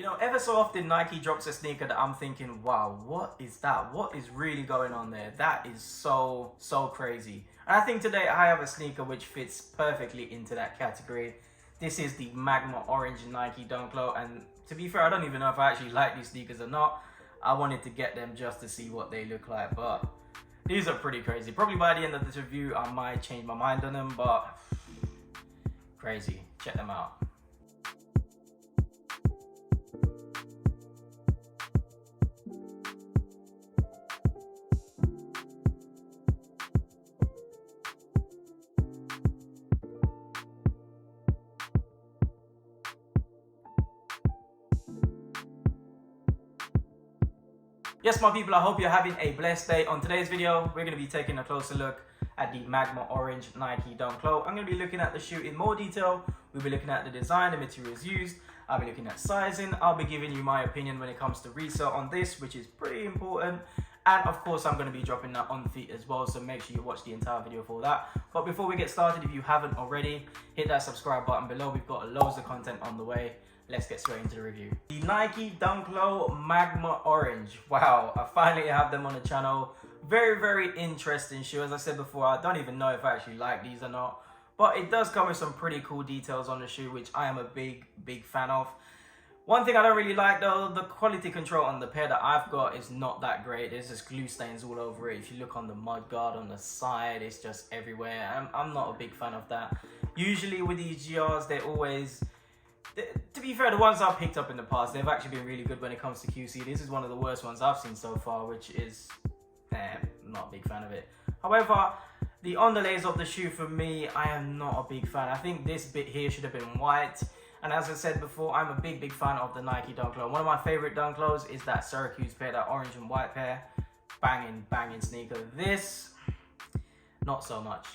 You know, ever so often Nike drops a sneaker that I'm thinking, wow, what is that? What is really going on there? That is so crazy. And I think today I have a sneaker which fits perfectly into that category. This is the Magma Orange Nike Dunk Low, and to be fair, I don't even know if I actually like these sneakers or not. I wanted to get them just to see what they look like, but these are pretty crazy. Probably by the end of this review, I might change my mind on them, but crazy. Check them out. Yes, my people, I hope you're having a blessed day. On today's video, we're going to be taking a closer look at the Magma Orange Nike Dunk Low. I'm going to be looking at the shoe in more detail. We'll be looking at the design, the materials used. I'll be looking at sizing. I'll be giving you my opinion when it comes to resale on this, which is pretty important. And of course, I'm going to be dropping that on the feet as well, so make sure you watch the entire video for that. But before we get started, if you haven't already, hit that subscribe button below. We've got loads of content on the way. Let's get straight into the review. The Nike Dunk Low Magma Orange. Wow, I finally have them on the channel. Very interesting shoe. As I said before, I don't even know if I actually like these or not. But it does come with some pretty cool details on the shoe, which I am a big fan of. One thing I don't really like though, the quality control on the pair that I've got is not that great. There's just glue stains all over it. If you look on the mud guard on the side, it's just everywhere. I'm not a big fan of that. Usually with these GRs, they're always... To be fair, the ones I've picked up in the past, they've actually been really good when it comes to QC. This is one of the worst ones I've seen so far, which is, not a big fan of it. However, the underlays of the shoe for me, I am not a big fan. I think this bit here should have been white. And as I said before, I'm a big fan of the Nike Dunk Low. One of my favorite Dunk Lows is that Syracuse pair, that orange and white pair. Banging sneaker. This... not so much.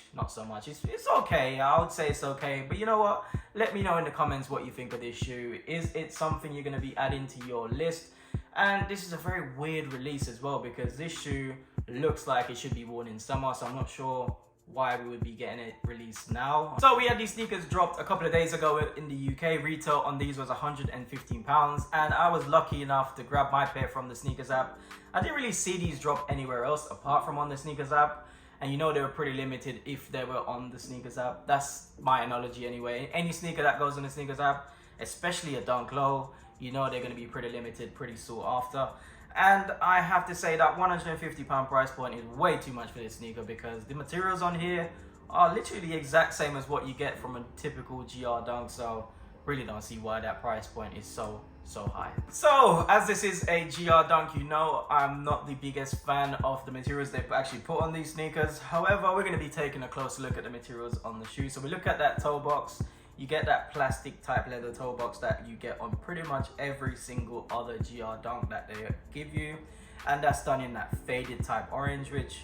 It's okay. I would say it's okay. But you know what? Let me know in the comments what you think of this shoe. Is it something you're going to be adding to your list? And this is a very weird release as well, because this shoe looks like it should be worn in summer. So I'm not sure why we would be getting it released now. So we had these sneakers dropped a couple of days ago in the UK. Retail on these was £115. And I was lucky enough to grab my pair from the Sneakers app. I didn't really see these drop anywhere else apart from on the Sneakers app. And you know they were pretty limited if they were on the Sneakers app. That's my analogy anyway. Any sneaker that goes on the Sneakers app, especially a Dunk Low, you know they're going to be pretty limited, pretty sought after. And I have to say that £150 price point is way too much for this sneaker, because the materials on here are literally the exact same as what you get from a typical GR Dunk. So really don't see why that price point is so high. So as this is a GR Dunk, you know I'm not the biggest fan of the materials they've actually put on these sneakers. However, we're going to be taking a closer look at the materials on the shoe. So we look at that toe box. You get that plastic type leather toe box that you get on pretty much every single other GR Dunk that they give you, and that's done in that faded type orange, which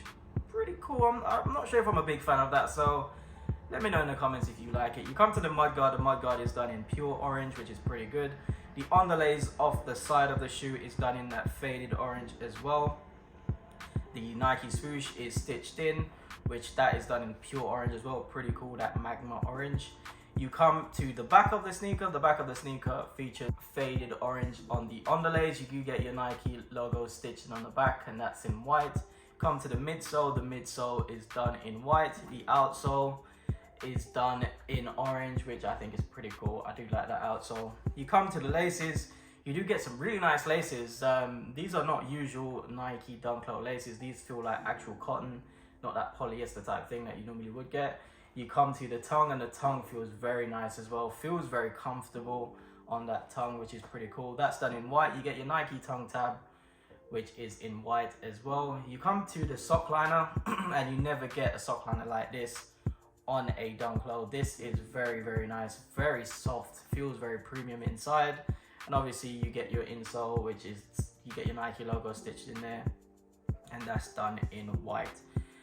pretty cool. I'm not sure if I'm a big fan of that, so let me know in the comments if you like it. You come to the mud guard. The mud guard is done in pure orange, which is pretty good. The underlays of the side of the shoe is done in that faded orange as well. The Nike swoosh is stitched in, which that is done in pure orange as well. Pretty cool, that Magma Orange. You come to the back of the sneaker. The back of the sneaker features faded orange on the underlays. You do get your Nike logo stitched on the back, and that's in white. Come to the midsole. The midsole is done in white. The outsole is done in orange, which I think is pretty cool. I do like that outsole. You come to the laces. You do get some really nice laces. These are not usual Nike Dunk Low laces. These feel like actual cotton, not that polyester type thing that you normally would get. You come to the tongue, and the tongue feels very nice as well. Feels very comfortable on that tongue, which is pretty cool. That's done in white. You get your Nike tongue tab, which is in white as well. You come to the sock liner, and you never get a sock liner like this on a Dunk Low. This is very nice, very soft, feels very premium inside. And obviously you get your insole, which is, you get your Nike logo stitched in there, and that's done in white.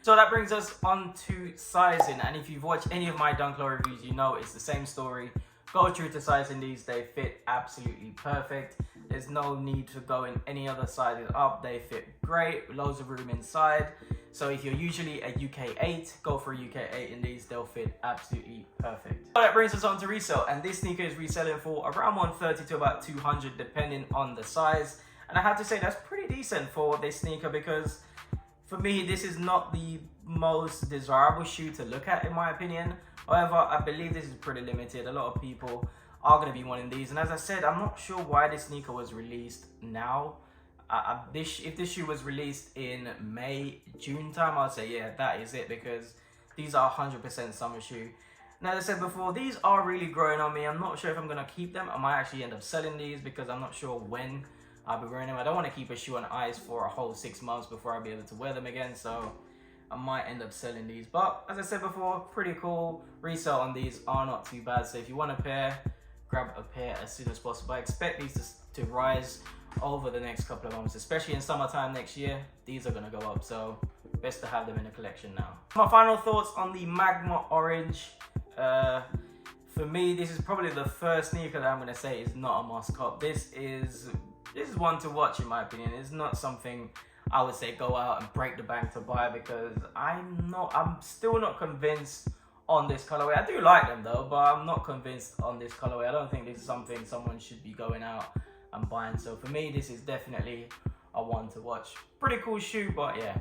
So that brings us on to sizing, and if you've watched any of my Dunk Low reviews, you know it's the same story. Go true to sizing these. They fit absolutely perfect. There's no need to go in any other sizes up. They fit great, loads of room inside. So if you're usually a UK 8, go for a UK 8 in these, they'll fit absolutely perfect. So that brings us on to resale, and this sneaker is reselling for around 130 to about 200 depending on the size. And I have to say that's pretty decent for this sneaker, because for me this is not the most desirable shoe to look at in my opinion. However, I believe this is pretty limited. A lot of people are going to be wanting these, and as I said, I'm not sure why this sneaker was released now. If this shoe was released in May, June time, I'd say yeah, that is it, because these are 100% summer shoe. Now, as I said before, these are really growing on me. I'm not sure if I'm going to keep them. I might actually end up selling these because I'm not sure when I'll be wearing them. I don't want to keep a shoe on ice for a whole 6 months before I'll be able to wear them again, so I might end up selling these. But as I said before, pretty cool. Resale on these are not too bad, so if you want a pair, grab a pair as soon as possible. I expect these to rise over the next couple of months, especially in summertime next year. These are going to go up, so best to have them in the collection now. My final thoughts on the Magma Orange. For me, this is probably the first sneaker that I'm going to say is not a must cop. This is one to watch in my opinion. It's not something I would say go out and break the bank to buy, because I'm still not convinced on this colorway. I do like them though, but I'm not convinced on this colorway. I don't think this is something someone should be going out and buying. So for me, this is definitely a one to watch. Pretty cool shoe, but yeah,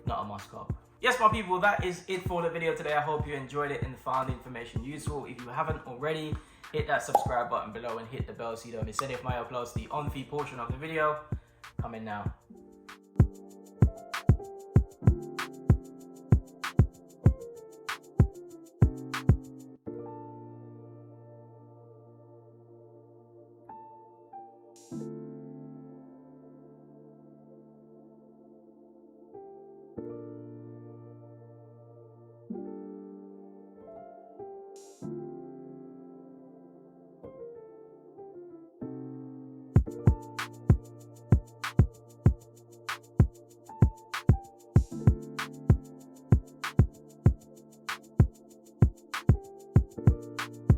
not a must cop. Yes, my people, that is it for the video today. I hope you enjoyed it and found the information useful. If you haven't already, hit that subscribe button below and hit the bell so you don't miss any of my uploads. The on-feed portion of the video coming now.